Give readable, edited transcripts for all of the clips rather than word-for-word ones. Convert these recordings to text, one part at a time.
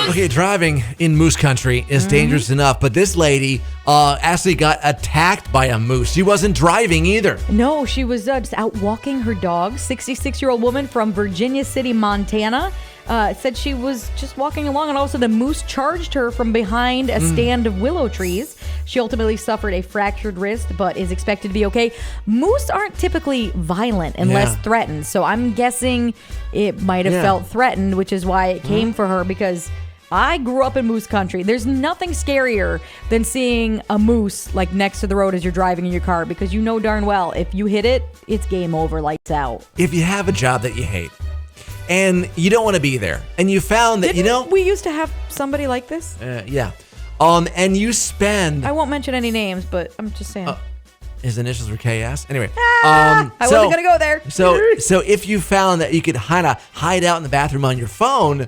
Okay, driving in moose country is dangerous enough, but this lady actually got attacked by a moose. She wasn't driving either. No, she was just out walking her dog. 66-year-old woman from Virginia City, Montana, said she was just walking along, and all of a sudden the moose charged her from behind a stand of willow trees. She ultimately suffered a fractured wrist, but is expected to be okay. Moose aren't typically violent unless threatened, so I'm guessing it might have felt threatened, which is why it came for her, because I grew up in moose country. There's nothing scarier than seeing a moose like next to the road as you're driving in your car, because you know darn well if you hit it, it's game over, lights out. If you have a job that you hate and you don't want to be there, and you found that, we used to have somebody like this? And you spend... I won't mention any names, but I'm just saying. His initials were KS. Anyway. I wasn't going to go there. So if you found that you could hide out in the bathroom on your phone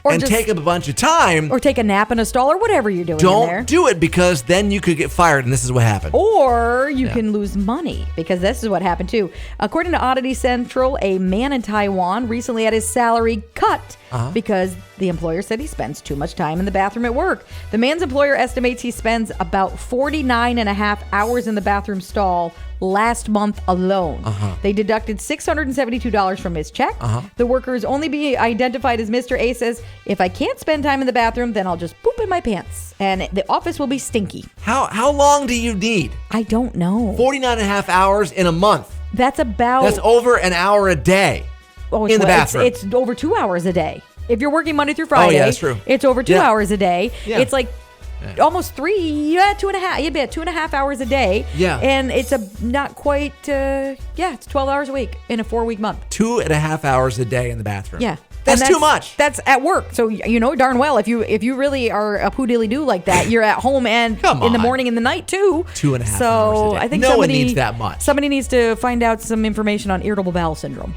and take up a bunch of time... Or take a nap in a stall or whatever you're doing in there. Don't do it, because then you could get fired, and this is what happened. Or you can lose money, because this is what happened too. According to Oddity Central, a man in Taiwan recently had his salary cut because the employer said he spends too much time in the bathroom at work. The man's employer estimates he spends about 49 and a half hours in the bathroom stall last month alone. They deducted $672 from his check. The worker is only being identified as Mr. A says, if I can't spend time in the bathroom, then I'll just poop in my pants. And the office will be stinky. How long do you need? I don't know. 49 and a half hours in a month. That's That's over an hour a day in the bathroom. It's over 2 hours a day. If you're working Monday through Friday, that's true. It's over 2 hours a day. Yeah. It's like almost 3, 2.5. You'd be at 2.5 hours a day. Yeah. And it's not quite, it's 12 hours a week in a 4-week month. 2.5 hours a day in the bathroom. Yeah. That's too much. That's at work. So you know darn well if you really are a poo-dilly-doo like that, you're at home and in the morning and the night too. 2.5 hours a day. I think no one needs that much. Somebody needs to find out some information on irritable bowel syndrome.